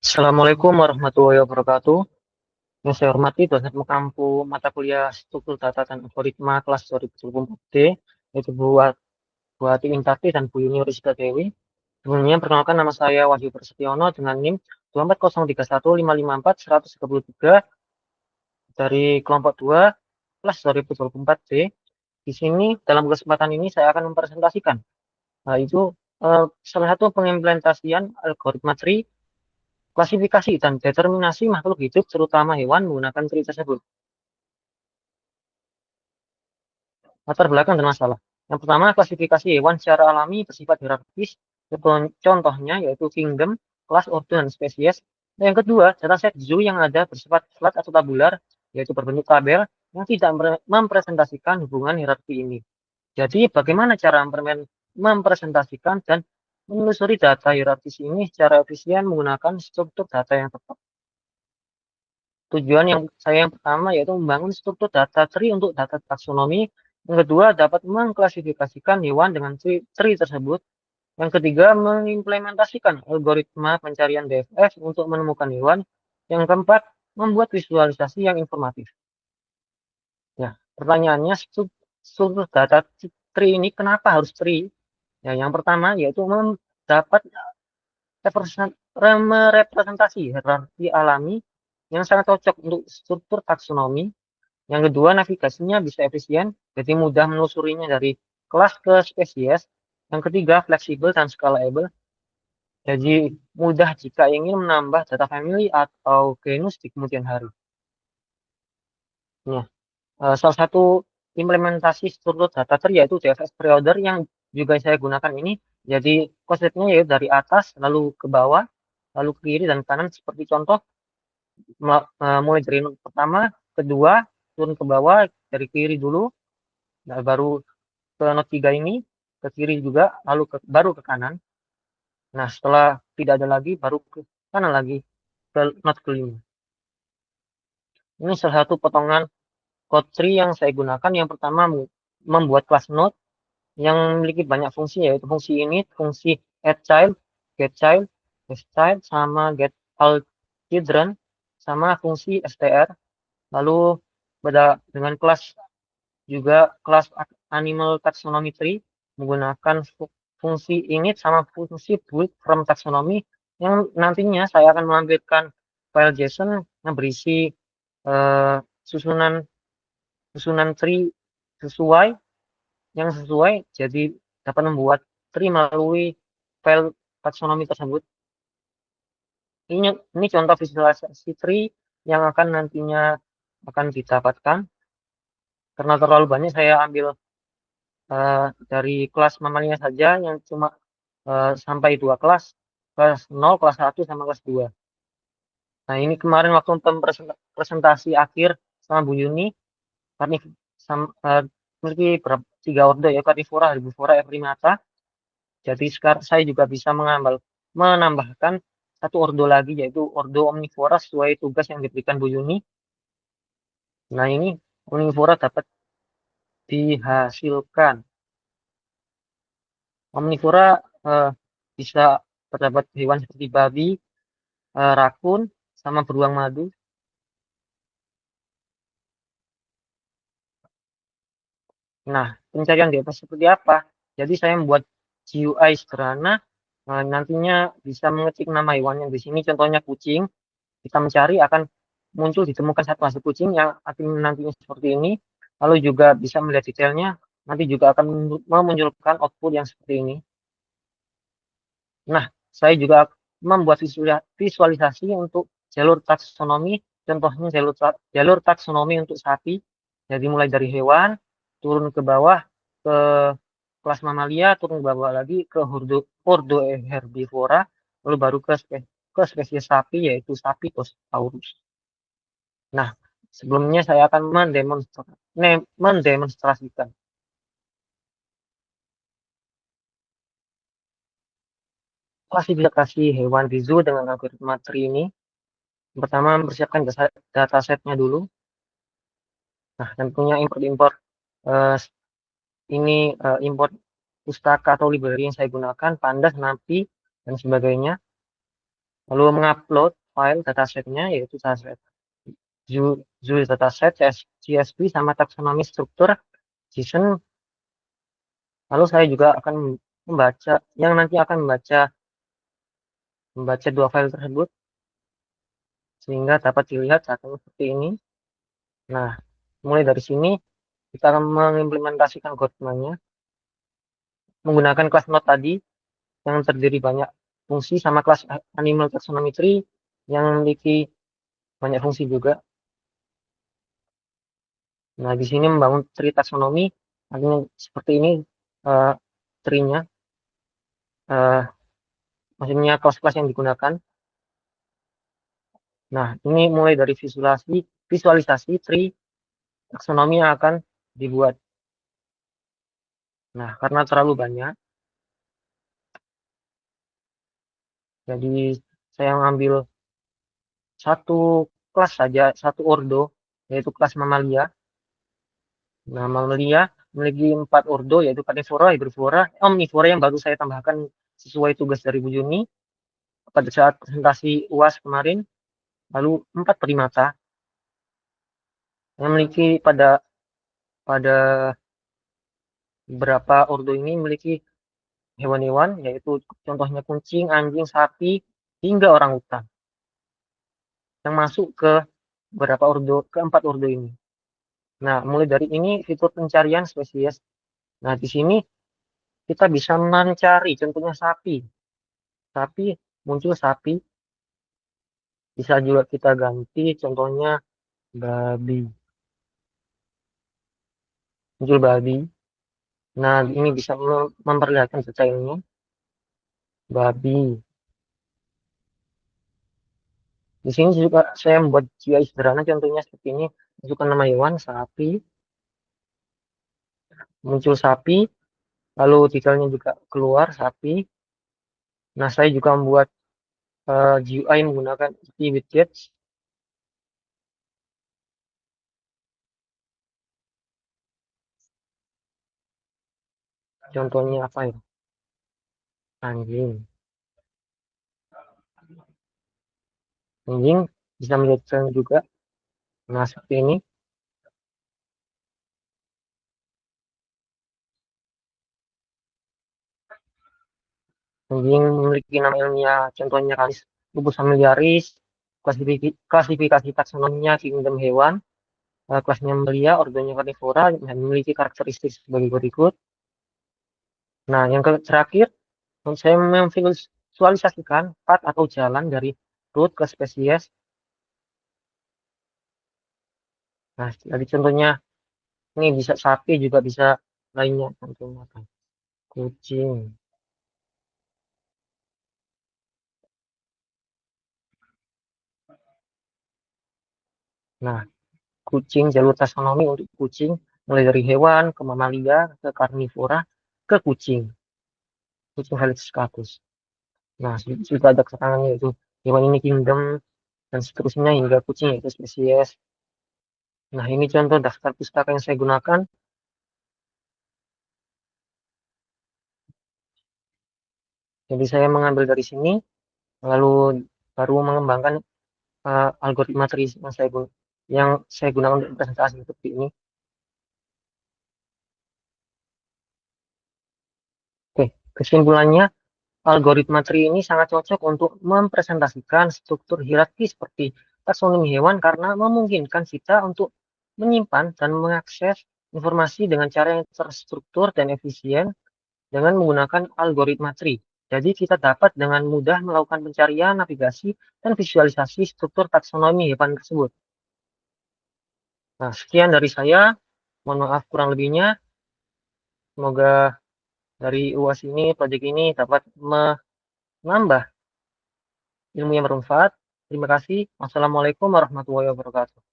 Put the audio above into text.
Assalamualaikum warahmatullahi wabarakatuh. Yang saya hormati dosen pengampu mata kuliah struktur data dan algoritma kelas 2024D, yaitu Bu Ati Intarti dan Bu Yuni Rizka Dewi. Sebelumnya perkenalkan, nama saya Wahyu Prasetyono dengan NIM 24031554133 dari kelompok 2 kelas 2024D. Di sini dalam kesempatan ini saya akan mempresentasikan itu salah satu pengimplementasian algoritma tree, klasifikasi dan determinasi makhluk hidup terutama hewan menggunakan tree tersebut. Latar belakang dan masalah. Yang pertama, klasifikasi hewan secara alami bersifat hierarkis. Contohnya yaitu kingdom, kelas, ordo, dan spesies. Yang kedua, dataset zoo yang ada bersifat flat atau tabular, yaitu berbentuk tabel yang tidak mempresentasikan hubungan hierarki ini. Jadi, bagaimana cara mempresentasikan dan menelusuri data hierarkis ini secara efisien menggunakan struktur data yang tepat. Tujuan yang pertama yaitu membangun struktur data tree untuk data taksonomi. Yang kedua, dapat mengklasifikasikan hewan dengan tree tersebut. Yang ketiga, mengimplementasikan algoritma pencarian DFS untuk menemukan hewan. Yang keempat, membuat visualisasi yang informatif. Ya, pertanyaannya, struktur data tree ini kenapa harus tree? Ya, yang pertama yaitu dapat merepresentasi hierarki alami yang sangat cocok untuk struktur taksonomi. Yang kedua, navigasinya bisa efisien, jadi mudah menelusurinya dari kelas ke spesies. Yang ketiga, fleksibel dan scalable, jadi mudah jika ingin menambah data family atau genus di kemudian hari. Nah, salah satu implementasi struktur data tree yaitu DFS preorder yang juga saya gunakan ini. Jadi konsepnya yaitu dari atas lalu ke bawah, lalu ke kiri dan kanan seperti contoh, mulai dari node pertama, kedua, turun ke bawah dari kiri dulu, nah, baru ke node 3 ini, ke kiri juga, lalu baru ke kanan. Nah, setelah tidak ada lagi, baru ke kanan lagi, ke node kelima. Ini salah satu potongan code tree yang saya gunakan. Yang pertama, membuat class node yang memiliki banyak fungsi, yaitu fungsi init, fungsi add child, get child, get child, sama get all children, sama fungsi str. Lalu dengan kelas juga kelas animal taxonomy tree menggunakan fungsi init sama fungsi build from taxonomy yang nantinya saya akan menampilkan file JSON yang berisi eh, susunan susunan tree sesuai jadi dapat membuat tree melalui file taksonomi tersebut. Ini contoh visualisasi tree yang akan nantinya akan didapatkan. Karena terlalu banyak saya ambil dari kelas mamalia saja yang cuma sampai 2 kelas, kelas 0, kelas 1, sama kelas 2. Nah, ini kemarin waktu presentasi akhir sama Bu Yuni, memiliki 3 ordo ya, karnivora, herbivora, primata. Jadi sekarang saya juga bisa menambahkan satu ordo lagi, yaitu ordo omnivora sesuai tugas yang diberikan Bu Yuni. Nah, ini omnivora dapat dihasilkan. Omnivora bisa terdapat hewan seperti babi, rakun, sama beruang madu. Nah, pencarian data seperti apa? Jadi saya membuat GUI sederhana, nantinya bisa mengetik nama hewan yang di sini, contohnya kucing. Kita mencari akan muncul ditemukan satu hasil kucing yang akan nantinya seperti ini. Lalu juga bisa melihat detailnya, nanti juga akan memunculkan output yang seperti ini. Nah, saya juga membuat visualisasi untuk jalur taksonomi, contohnya jalur taksonomi untuk sapi. Jadi mulai dari hewan, turun ke bawah, ke kelas mamalia, turun ke bawah lagi ke ordo herbivora, lalu baru ke spesies sapi, yaitu Sapipus taurus. Nah, sebelumnya saya akan mendemonstrasikan. Klasifikasi hewan di zoo dengan algoritma tree ini. Pertama, mempersiapkan datasetnya dulu. Nah, tentunya import eh, import pustaka atau library yang saya gunakan, pandas, napi, dan sebagainya. lalu mengupload file datasetnya, yaitu dataset Zoo dataset, CSV, sama taksonomi struktur JSON. Lalu saya juga akan membaca, yang nanti akan membaca dua file tersebut sehingga dapat dilihat saat seperti ini. Nah, mulai dari sini kita akan mengimplementasikan algoritmanya menggunakan kelas node tadi yang terdiri banyak fungsi, sama kelas animal taxonomy tree yang memiliki banyak fungsi juga. Nah, di sini membangun tree taksonomi, artinya seperti ini uh, tree-nya, maksudnya kelas-kelas yang digunakan. Nah, ini mulai dari visualisasi tree taksonomi yang akan dibuat. Nah, karena terlalu banyak, jadi saya mengambil satu kelas saja, satu ordo, yaitu kelas mamalia. Nah, mamalia memiliki 4 ordo, yaitu carnivora, herbivora, omnivora yang baru saya tambahkan sesuai tugas dari Bu Juni pada saat presentasi UAS kemarin. Lalu 4 primata yang memiliki pada beberapa ordo ini memiliki hewan-hewan, yaitu contohnya kucing, anjing, sapi, hingga orangutan yang masuk ke beberapa ordo, keempat ordo ini. Nah, mulai dari ini fitur pencarian spesies. Nah, di sini kita bisa mencari contohnya sapi. Sapi, muncul sapi. Bisa juga kita ganti contohnya babi. Muncul babi. Nah, ini bisa memperlihatkan detailnya. Babi. Di sini juga saya membuat GUI sederhana, contohnya seperti ini. Masukkan nama hewan, sapi. Muncul sapi. Lalu detailnya juga keluar, sapi. Nah, saya juga membuat GUI menggunakan widgets. Contohnya apa ya? Anjing. Anjing bisa menjadi juga. Nah, seperti ini. Anjing memiliki nama ilmiah, contohnya Canis lupus familiaris. Klasifikasi taksonominya kingdom hewan. Kelasnya Mammalia, ordonya Carnivora, dan memiliki karakteristik sebagai berikut. Nah, yang terakhir, saya memvisualisasikan path atau jalan dari root ke spesies. Nah, jadi contohnya ini bisa sapi, juga bisa lainnya, contohnya kucing. Nah, kucing, jalur taksonomi untuk kucing mulai dari hewan ke mamalia ke karnivora ke kucing Felis catus. Nah, sudah ada keterangannya, itu hewan ini kingdom dan seterusnya hingga kucing itu spesies. Nah, ini contoh daftar pustaka yang saya gunakan. Jadi saya mengambil dari sini, lalu baru mengembangkan algoritma tree yang saya gunakan untuk presentasi seperti ini. Oke, kesimpulannya, algoritma tree ini sangat cocok untuk mempresentasikan struktur hierarki seperti taksonomi hewan karena memungkinkan kita untuk menyimpan dan mengakses informasi dengan cara yang terstruktur dan efisien dengan menggunakan algoritma tree. Jadi kita dapat dengan mudah melakukan pencarian, navigasi, dan visualisasi struktur taksonomi hewan tersebut. Nah, sekian dari saya. Mohon maaf kurang lebihnya. Semoga dari UAS ini, proyek ini dapat menambah ilmu yang bermanfaat. Terima kasih. Wassalamualaikum warahmatullahi wabarakatuh.